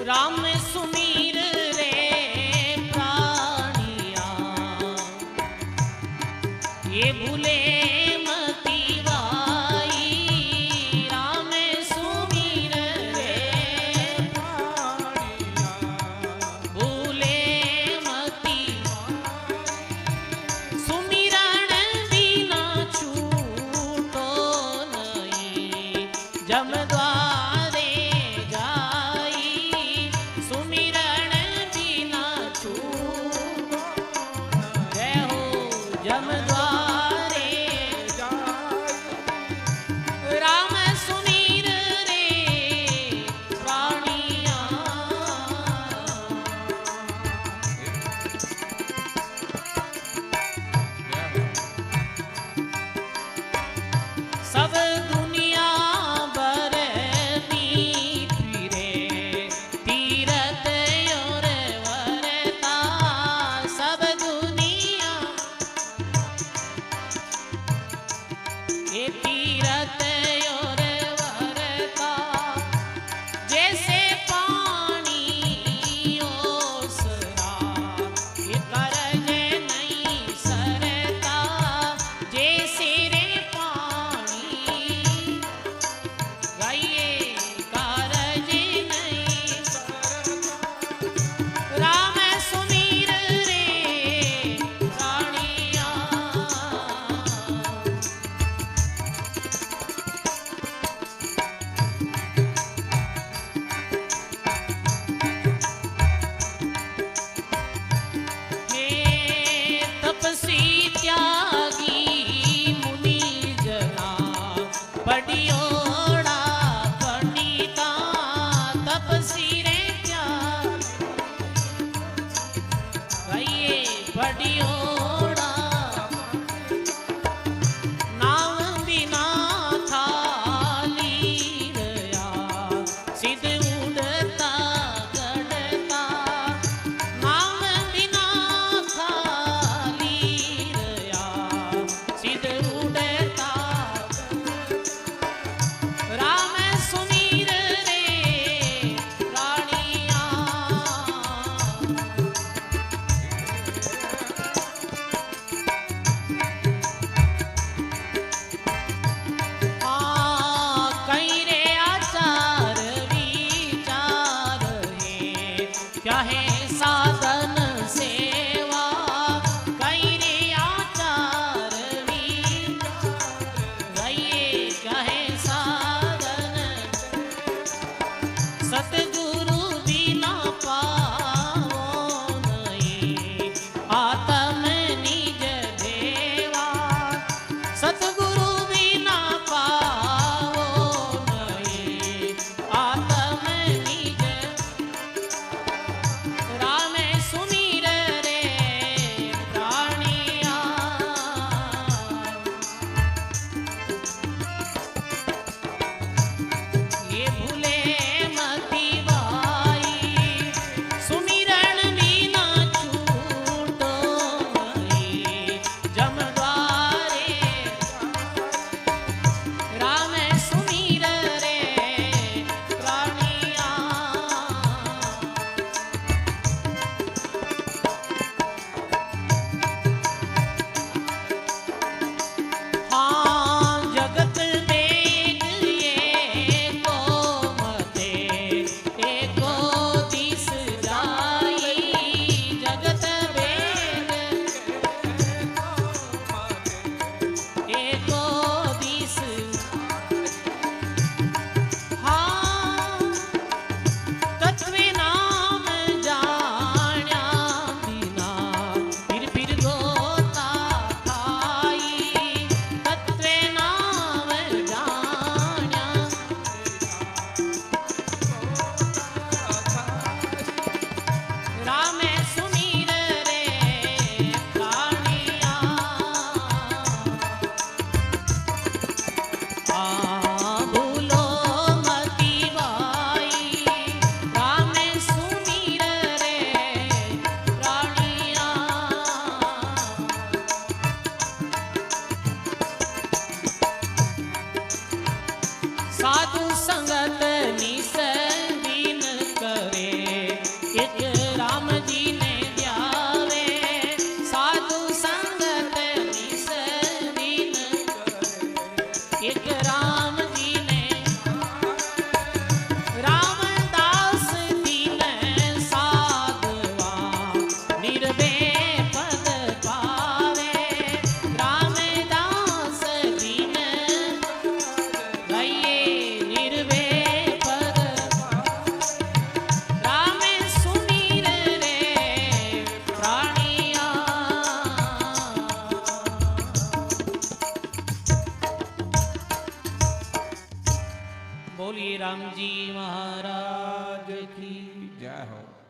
राम सुमीर रे प्राणिया, ये भूले मती वाई। राम सुमीर रे प्राणिया, भूले मती सुमिरण बिना छूटो नहीं। जम द्वारे जाई सुमिर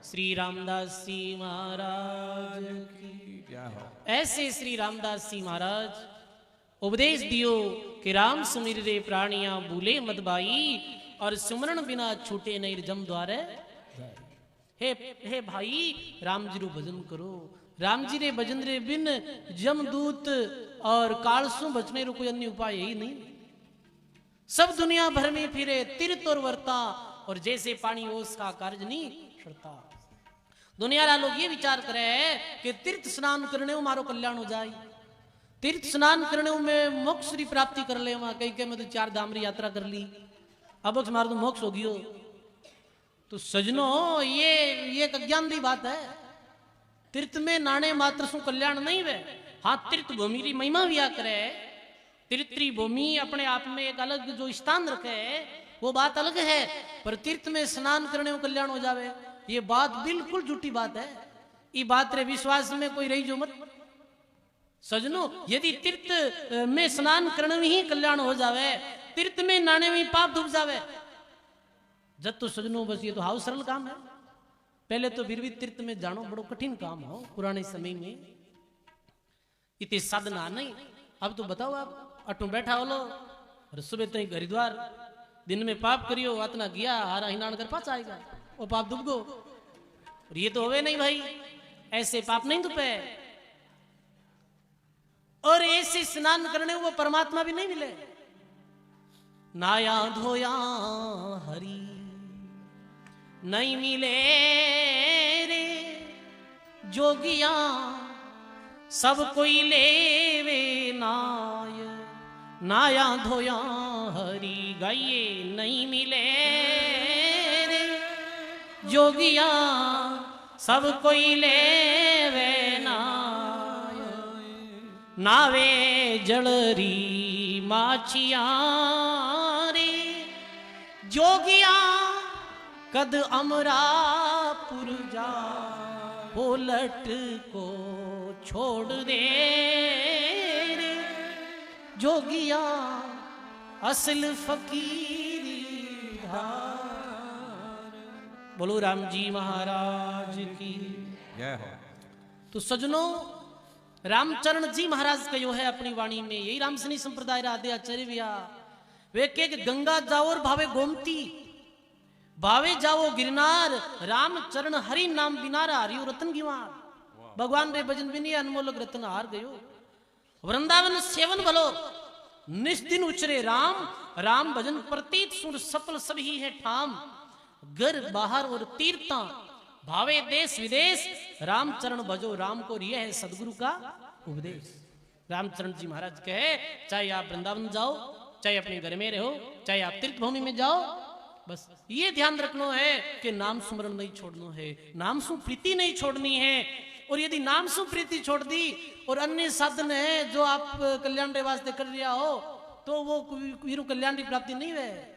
श्री रामदास जी महाराज की जय हो। ऐसे श्री रामदास जी महाराज उपदेश दियो कि राम सुमिर रे प्राणिया भूले मत बाई और सुमरण बिना छूटे नहीं जम द्वारे। हे भाई राम जी रो भजन करो। राम जी रे भजन रे बिन जमदूत और कालसु बचने रो कोई अन्य उपाय ही नहीं। सब दुनिया भर में फिरे तीर्थ और वर्ता और जैसे पानी ओस का कार्य नहीं छड़ता। दुनिया रा लोग ये विचार करे कि तीर्थ स्नान करने में मारो कल्याण हो जाए, तीर्थ स्नान करने में मोक्ष की प्राप्ति कर ले। वहां कहीं के मैं तो 4 धाम री यात्रा कर ली, अब मारो तो मोक्ष हो गयो। तो सजनो ये एक अज्ञान दी बात है। तीर्थ में नाने मात्र सु कल्याण नहीं वे। हाँ, तीर्थ भूमि की महिमा भी आ करे। तीर्थी भूमि अपने आप में एक अलग जो स्थान रखे वो बात अलग है, पर तीर्थ में स्नान करने में कल्याण हो जावे ये बात बिल्कुल झूठी बात है। ये बात रे विश्वास में कोई रही जो मत। सजनो यदि तीर्थ में स्नान करने में ही कल्याण हो जावे, तीर्थ में नाने में पाप डूब जावे जब तो सजनो बस ये तो हाउ सरल काम है। पहले तो फिर भी तीर्थ में जानो बड़ो कठिन काम हो पुराने समय में, इतनी साधना नहीं। अब तो बताओ आप अटू बैठा हो लो और सुबह तक हरिद्वार दिन में पाप करियो अतना गया हारा हिनान कर पास आएगा वो पाप डूब गो। और ये तो होवे नहीं भाई, ऐसे पाप नहीं डूबे। और ऐसे स्नान करने वो परमात्मा भी नहीं मिले। नाया धोया हरि नहीं मिले रे जोगिया सब कोई लेवे नाय। नाया धोया हरि गाइए नहीं मिले रे जोगिया सब कोई लेवे नाय। नावे जलरी माछिया रे जोगिया कद अमरापुर जा पोलट को छोड़ दे रे जोगिया असल फकीरी धार। बोलो राम जी महाराज की जय हो। तो सजनों रामचरण जी महाराज कहो है अपनी वाणी में, यही रामसनी संप्रदाय राधे आचार्य भैया वे के गंगा जाओ और भावे गोमती भावे जाओ गिरनार रामचरण हरि नाम बिनारा हरियो रतन गिवार। भगवान रे भजन बिनी अनमोलक रतन हार गयो। वृंदावन सेवन भलो निस्दिन उचरे राम। राम भजन प्रतीत सुर सफल सभी है ठाम। घर बाहर और तीर्था भावे देश विदेश रामचरण भजो राम को रिय है सदगुरु का उपदेश। रामचरण जी महाराज कहे चाहे आप वृंदावन जाओ, चाहे अपने घर में रहो, चाहे आप तीर्थ भूमि में जाओ, बस ये ध्यान रखना है कि नाम सुमरण नहीं छोड़ना है, नाम सु प्रीति नहीं छोड़नी है। और यदि नाम सु प्रीति छोड़ दी और अन्य साधन है जो आप कल्याण के वास्ते कर रहा हो तो वो कल्याण की प्राप्ति नहीं है।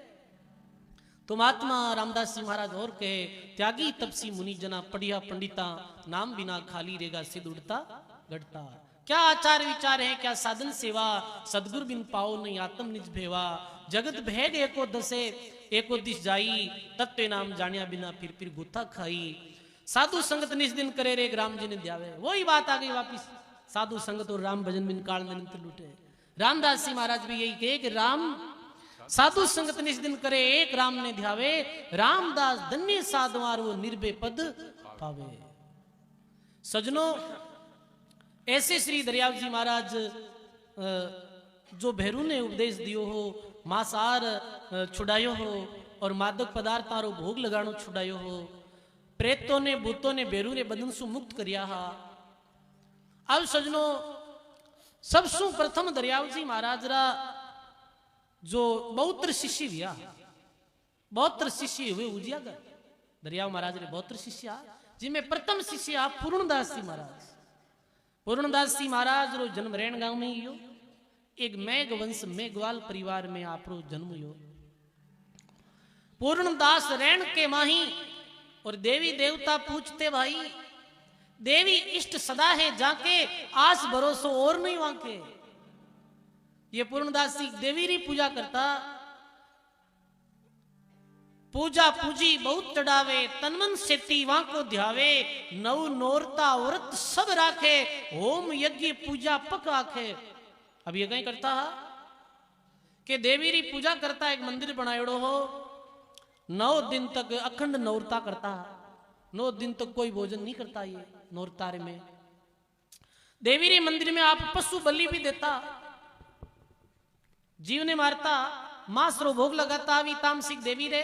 तो महात्मा रामदास जी महाराज और कहे त्यागी तपसी मुनि जना पढ़िया पंडिता नाम बिना खाली रेगा सिद्ध उड़ता गढ़ता। क्या आचार विचार है, क्या साधन सेवा सदगुरु बिन पाओ नहीं आत्म निज भेवा। जगत भेद एको दसे एको दिश जाई तत्व नाम जानिया बिना फिर गुथा खाई। साधु संगत निज दिन करे रे राम जी ने ध्यावे। वही बात आ गई वापिस, साधु संगत और राम भजन बिन काल निरंतर लूटे। रामदास जी महाराज भी यही कहे कि राम साधु संगत निज दिन करे एक राम ने ध्यावे। रामदास धन्य साधवार वो निर्भय पद पावे। सजनों ऐसे श्री दरियाव जी महाराज जो भैरू ने उपदेश दियो हो, मांसाहार छुड़ायो हो और मादक पदार्थारो भोग लगानो छुड़ायो हो, प्रेतों ने भूतों ने भैरू ने बंधन सु मुक्त करिया हा। अब सजनों सबसु प्रथम दरियाव जी महाराज रा जो बहुतर शिष्य हुआ, बहुतर शिष्य हुए उजियागर दरियाव महाराज रे बहुतर शिष्य, जिनमें प्रथम शिष्य पूर्णदास जी महाराज। पूर्णदास जी महाराज रो जन्म रेण गांव में ही एक मेघ वंश मेघवाल परिवार में आप रो जन्म यो। पूर्णदास रेण के माही और देवी देवता पूछते भाई देवी इष्ट सदा है जाके आस भरोसो और नहीं वाके। ये पूर्णदास जी देवी री पूजा करता। पूजा पूजी बहुत चढ़ावे, तनमन से तीवा को ध्यावे, नव नोरता व्रत सब राखे, होम यज्ञ पूजा पक आखे। अब ये कहीं करता है कि देवी री पूजा करता, एक मंदिर बनाएड़ो हो, 9 दिन तक अखंड नौरता करता, 9 दिन तक कोई भोजन नहीं करता। ये नौरतारे में देवी रे मंदिर में आप पशु बलि भी देता, जीव ने मारता, मांस रो भोग लगाता भी तामसिक देवी रे।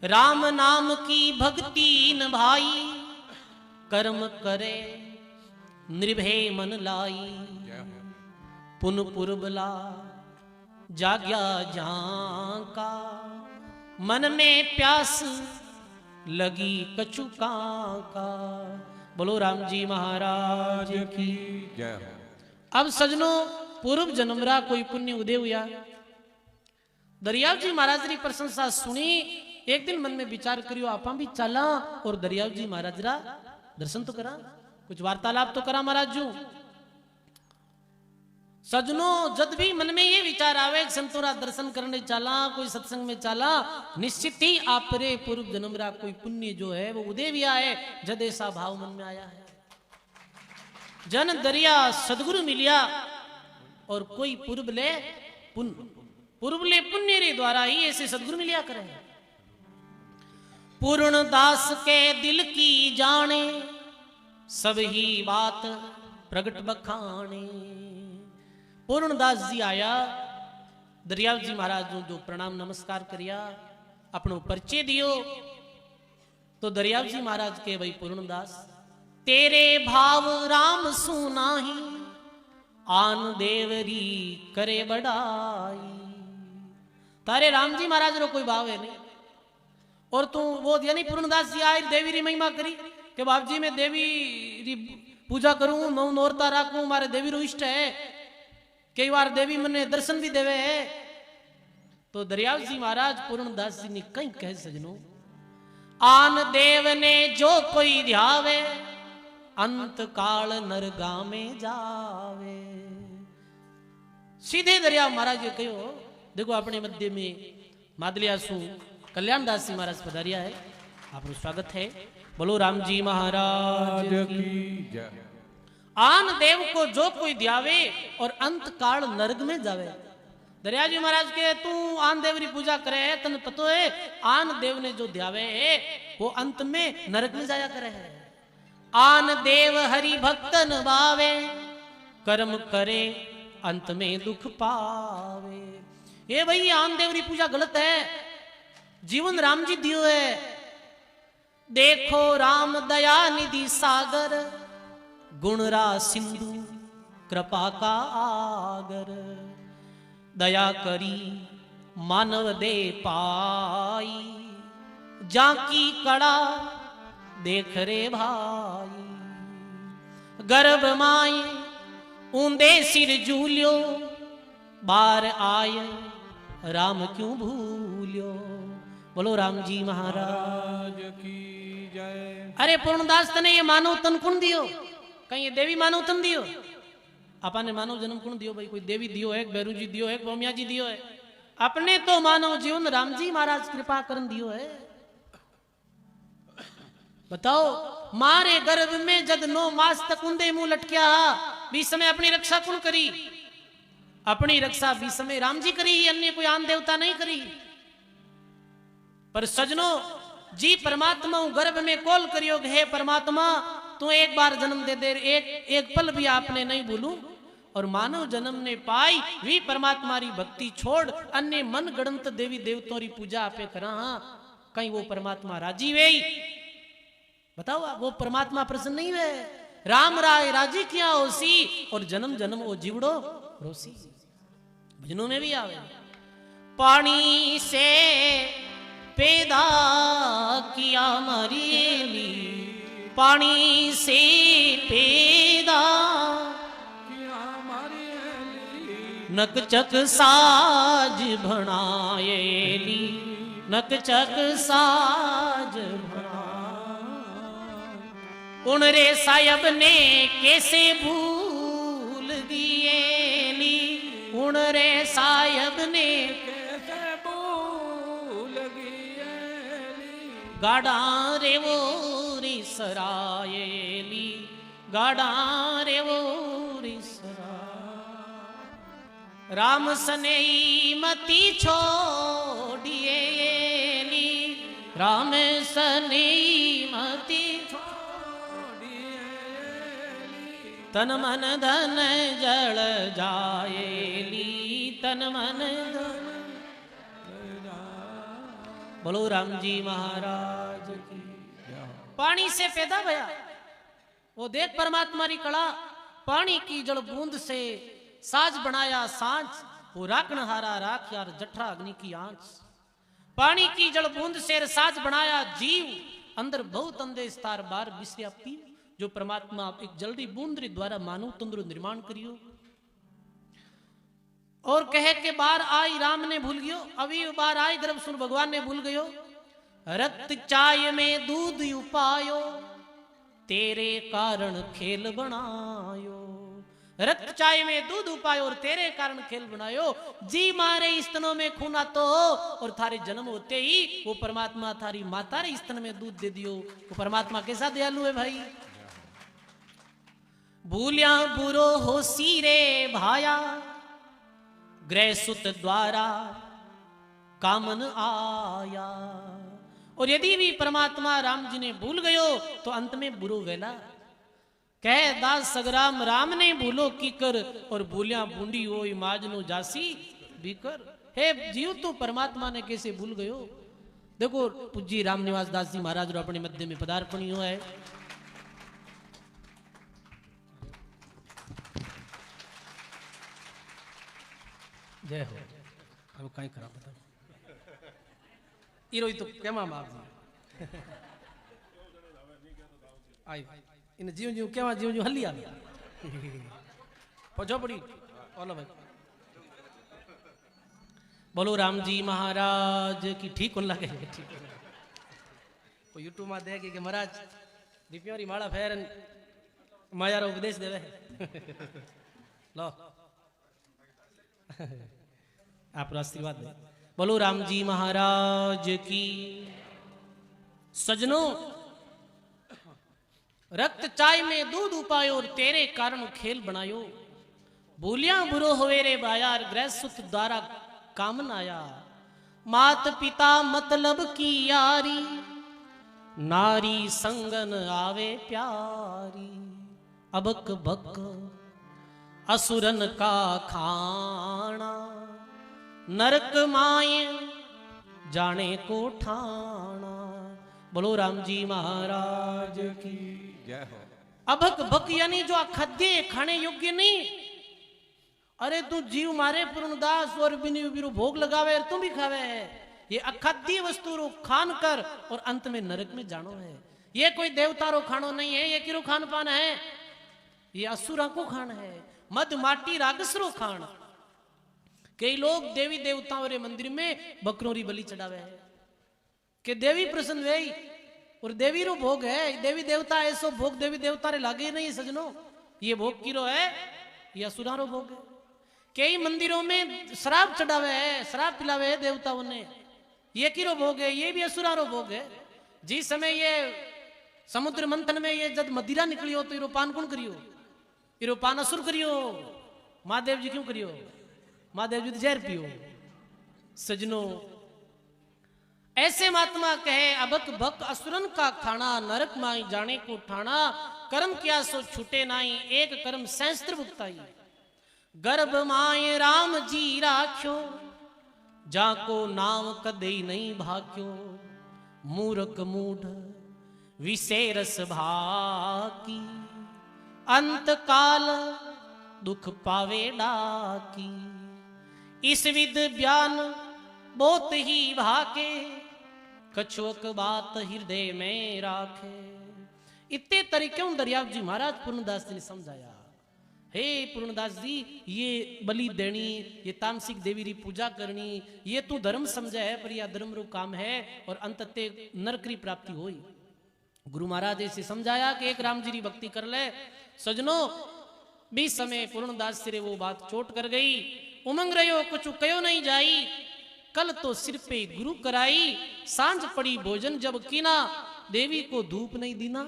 राम नाम की भक्ति न भाई, कर्म करे निर्भय मन लाई, पुन पुरबला जाग्या जाका, मन में प्यास लगी कचुका का। बोलो राम जी महाराज की जय। अब सजनों, पूर्व जन्मरा कोई पुण्य उदय हुआ, दरियाव जी महाराज री प्रशंसा सुनी, एक दिन मन में विचार करियो आपा भी चला और दरियाव जी महाराज रा दर्शन तो करा, कुछ वार्तालाप तो करा महाराज जू। सजनों, जब भी मन में ये विचार आवे संतोरा दर्शन करने चला, कोई सत्संग में चला, निश्चित ही आप रे पूर्व जन्मरा कोई पुण्य जो है वो उदय भी आए, जद ऐसा भाव मन में आया है। जन दरिया सदगुरु मिलिया और कोई पूर्वले पुण्य रे द्वारा ही ऐसे सदगुरु मिलिया करे। पूर्ण दास के दिल की जाने, सब ही बात प्रगट बखाने। पूर्णदास जी आया, दरियाव जी महाराज जो प्रणाम नमस्कार करिया, अपनो परिचय दियो, तो दरियाव जी महाराज के भाई पूर्णदास, तेरे भाव राम सुनाही, आन देवरी करे बड़ाई। तारे राम जी महाराज रो कोई भाव है नहीं, और तू वो यानी पूर्णदास जी आए देवी री महिमा करी कि बाप जी मैं देवी री पूजा करूं, नौ नौरता राखूं, मारे देवी रो इष्ट है, कई बार देवी मने दर्शन भी देवे है। तो दरियाव जी महाराज पूर्णदास जी ने कहीं कह सजनो, आन देव ने जो कोई ध्यावे, अंत काल नरगा में जावे। सीधे दरियाव महाराज ये कहो, देखो अपने मध्य में मादलियासु कल्याणदास जी महाराज पधारिया है, आपका स्वागत है। बोलो राम जी महाराज की जय। आन देव को जो कोई ध्यावे और अंत काल नरक में जावे। दरिया जी महाराज के तू आन देव री पूजा करे है, तन पतो है आन देव ने जो ध्यावे है वो अंत में नरक में जाया करे है। आन देव हरि भक्तन भावे, कर्म करे अंत में दुख पावे। ये भाई आन देव री पूजा गलत है, जीवन राम जी दियो है। देखो राम दया निधि सागर, गुणरा सिंधु कृपा का आगर। दया करी मानव दे पाई, जाकी कड़ा देख रे भाई। गर्भ माए ऊंदे सिर झूलियो, बार आय राम क्यों भूलियो। बोलो राम जी महाराज की जय। अरे पूर्णदास तने ये मानव तन कुण दियो, कहीं ये देवी मानव तन दियो, अपने मानव जन्म कुण दियो भाई, कोई देवी दियो है, बैरू जी दियो है, बोमिया जी दियो है, अपने तो मानव जीवन राम जी महाराज कृपा करन दियो है। बताओ, मारे गर्भ में जद 9 मास तक उंदे मुंह लटकिया, बीस समय अपनी रक्षा कौन करी? अपनी रक्षा बीस समय राम जी करी, अन्य कोई आन देवता नहीं करी। पर सजनो जी परमात्मा गर्भ में कॉल करियो, हे परमात्मा तू एक बार जन्म दे दे, एक पल भी आपने नहीं भूलू। और मानव जन्म ने पाई वी परमात्मा री भक्ति छोड़ अन्य मन गणंत देवी देवतों री पूजा आपे करा, कहीं वो परमात्मा राजी वे? बताओ, वो परमात्मा प्रसन्न नहीं वे? राम राय राजी किया होसी, और जन्म जन्म वो जीवड़ो रोसी। भजनों में भी आवे, पानी से पैदा किया मरीली, पानी से पैदा किया मरीली, नकचक साज भणाएली, नकचक साज उन रे साहब ने कैसे भूल दिएली, उन रे साहब ने कैसे भूल गाड़ा रे वो रे सरायली गाड़ा रे वो रे सराय राम सनेई मती छोड़िएली राम सनेई मती तन मन धन जल जाएली तन मन धन बोलो राम जी महाराज की। पानी से पैदा भया वो देख परमात्मा री कला पानी की जल बूंद से साज बनाया सांच वो राखण हारा राख यार जठरा अग्नि की आंच पानी की जल बूंद से साज बनाया जीव अंदर बहुत अंधे स्तार बार बिसरिया पीव जो परमात्मा एक जल्दी बूंद रे द्वारा मानव तंद्र निर्माण करियो और कहे के बार आई राम ने भूल गयो अभी बार आई गर्भ सुन भगवान ने भूल गयो रक्त चाय में दूध उपायो तेरे कारण खेल बनायो रक्त चाय में दूध उपायो और तेरे कारण खेल बनायो जी मारे स्तनों में खूना तो और थारे जन्म होते ही वो परमात्मा थारी माता रे स्तन में दूध दे दियो वो परमात्मा कैसा दयालु है भाई। भूलिया बुरो हो सीरे भाया ग्रह सुत द्वारा कामन आया और यदि भी परमात्मा राम जी ने भूल गयो तो अंत में बुरो वेला कह दास सगराम राम ने भूलो की कर और भूलिया बूंदी हो माजनो जासी बीकर हे जीव तू परमात्मा ने कैसे भूल गयो। देखो पूज्य रामनिवास दास जी महाराज रो अपने मध्य में पदार्पण हुआ है। जय हो अब कहीं करा पता इरो तो केमा बाप जी आई इन जीव जीव केमा जीव जीव हल्ली आ पजो पड़ी ओला भाई बोलो राम जी महाराज की ठीक होने लगे ठीक को यूट्यूब में देखे कि महाराज दीपियों री माला फेर माया रो उपदेश देवे लो आप आशीर्वाद दे बोलो राम जी महाराज की। सजनों रक्त चाय में दूध उपायो और तेरे कारण खेल बनायो भूलिया बुरो होवे रे बायार ग्रह सुत द्वारा कामन आया मात पिता मतलब की यारी नारी संगन आवे प्यारी अबक बक असुरन का खाना नरक माय जाने को ठाना बोलो राम जी महाराज की जय हो। अभक भक यानी जो अखाद्य खाने योग्य नहीं अरे तू जीव मारे पूर्णदास और बिनु बिरु भोग लगावे और तुम भी खावे है ये अखाद्य वस्तु रो खान कर और अंत में नरक में जानो है। ये कोई देवता रो खानो नहीं है ये किरो खान पान है ये असुरा को खान है मद माटी रागस रो खान। कई लोग देवी देवताओं रे मंदिर में बकरों री बलि चढ़ावे है कि देवी प्रसन्न वे और देवी रो भोग है देवी देवता ऐसो भोग देवी देवता रे लागे नहीं सजनो ये भोग किरो है ये असुरा रो भोग है। कई मंदिरों में शराब चढ़ावे है शराब पिलावे है देवताओं ने ये किरो भोग है ये भी असुरा रो भोग है। जिस समय ये समुद्र मंथन में ये जब मदिरा निकली हो तो इरो पान कौन करियो इरो पान असुर करियो महादेव जी क्यों करियो महादेव जी जहर पियो। सजनो ऐसे महात्मा कहे अबक भक असुरन का खाना नरक माई जाने को ठाना कर्म किया सो छूटे नाई एक कर्म सहस्त्र भुगताई गर्भ माए राम जी राख्यो जाको नाम कदे नहीं भाक्यो मूर्ख मूढ़ विशेरस भाकी अंत काल दुख पावे डाकी इस विद बयान बहुत ही भाके कछुक बात हृदय में राखे। इतने तरीके दरियाव जी महाराज पूर्णदास जी ने समझाया हे पूर्णदास जी ये बलि देनी ये तामसिक देवी री पूजा करनी ये तू धर्म समझा है पर यह धर्म रो काम है और अंतते नरक री प्राप्ति हुई। गुरु महाराज ऐसे समझाया कि एक राम जी री भक्ति कर ले। सजनो बीस समय पूर्णदास सिरे वो बात चोट कर गई उमंग रहो कुछ कयो नहीं जाई कल तो सिर पे गुरु कराई, सांझ पड़ी भोजन जब कीना, देवी को धूप नहीं दीना।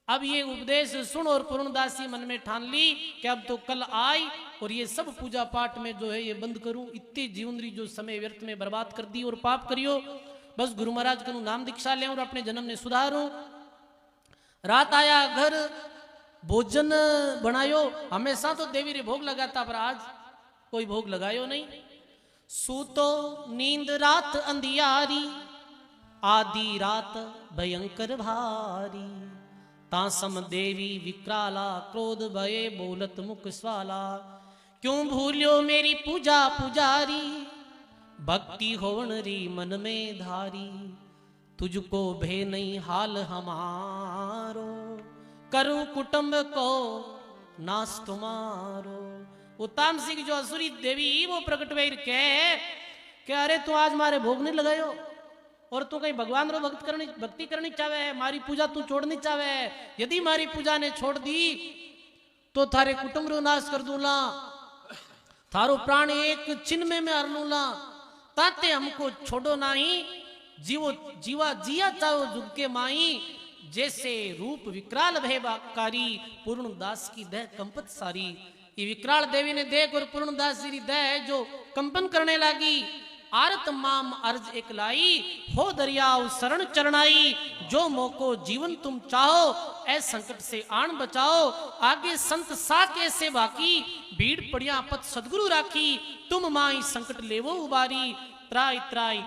अब ये उपदेश सुन और पूर्णदासी मन में ठान ली कि अब तो कल आई और ये सब पूजा पाठ में जो है ये बंद करूं। इतनी जीवनरी जो समय व्यर्थ में बर्बाद कर दी और पाप करियो, बस गुरु महाराज का नाम दीक्षा ले और अपने जन्म ने सुधारो। रात आया घर, भोजन बनायो। हमेशा तो देवी रे भोग लगाता, पर आज कोई भोग लगायो नहीं। सूतो नींद रात अंधियारी, आधी रात भयंकर भारी, तासम देवी विकराला, क्रोध भये बोलत मुख स्वाला। क्यों भूलियो मेरी पूजा पुजारी, भक्ति होवन री मन में धारी, तुझको भे नहीं हाल हमारो, करूं कुटुंब को नाश तुम्हारो। वो तामसिक जो असुरी देवी वो प्रकट वेर के अरे तू आज मारे भोग नहीं लगायो और तू कहीं भगवान रो भक्ति करनी चाहे है, मारी पूजा तू छोड़नी चाहे है। यदि मारी पूजा ने छोड़ दी तो थारे कुटुंब रो नाश कर दूला, थारो प्राण एक चिन्ह में हर लूला। ताते हमको छोड़ो नाही, जीवो जीवा जिया चाहो जुग के माई। जैसे रूप विकराल भयकारी, पूर्णदास की देह कंपत सारी। ये विकराल देवी ने देख और पूर्णदास जी देह जो कंपन करने लगी। आरत माम अर्ज एक लाई, हो दरियाव शरण चरणाई। जो मोको जीवन तुम चाहो, ऐ संकट से आन बचाओ। आगे संत साक ऐसे बाकी, भीड़ पड़िया पत सदगुरु राखी। तुम माई संकट लेवो उबारी, त्राई त्राई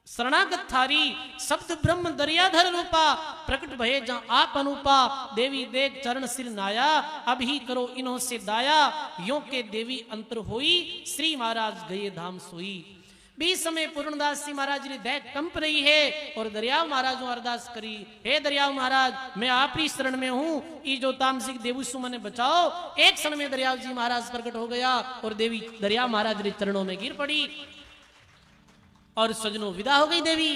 शरणागत थारी। शब्द ब्रह्म दरियाधर रूपा, प्रकट भये जहां आप अनुपा। देवी देख चरण सिर नाया, अब ही करो इन्हों से दाया। यों के देवी अंतर होई, श्री महाराज गए धाम सोई। 20 समय पूर्णदास जी महाराज ने देह कंप रही है और दरियाव महाराज अरदास करी, हे दरियाव महाराज मैं आप ही शरण में हूं, ई जो तामसिक देवुसु मने बचाओ। एक क्षण में दरियाव जी महाराज प्रकट हो गया और देवी दरियाव महाराज के चरणों में गिर पड़ी और सजनों विदा हो गई देवी।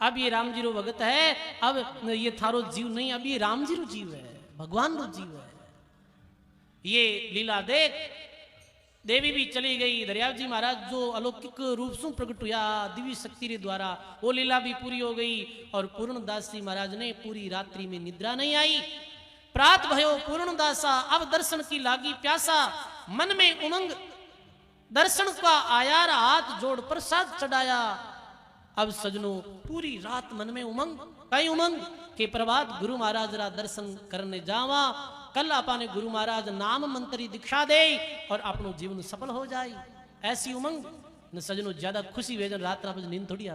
अब ये राम जी रो भगत है, अब ये थारो जीव नहीं, अब ये राम जी रो जीव है, भगवान रो जीव है। ये लीला देख देवी भी चली गई। दरियाव जी महाराज जो अलौकिक रूप से प्रकट हुआ दिव्य शक्ति के द्वारा, वो लीला भी पूरी हो गई। और पूर्णदास जी महाराज ने पूरी रात्रि में निद्रा नहीं आई। प्रात भयो पूर्णदासा, अब दर्शन की लागी प्यासा। मन में उमंग दर्शन का आयार, हाथ जोड़ प्रसाद चढ़ाया। अब सजनों पूरी रात मन में उमंग, कई उमंग के प्रभात गुरु महाराज रा दर्शन करने जावा। कल आपने गुरु महाराज नाम मंत्री दीक्षा दे और अपनो जीवन सफल हो जाए। ऐसी उमंग न सजनों ज्यादा खुशी वेजन रात नींद थोड़ी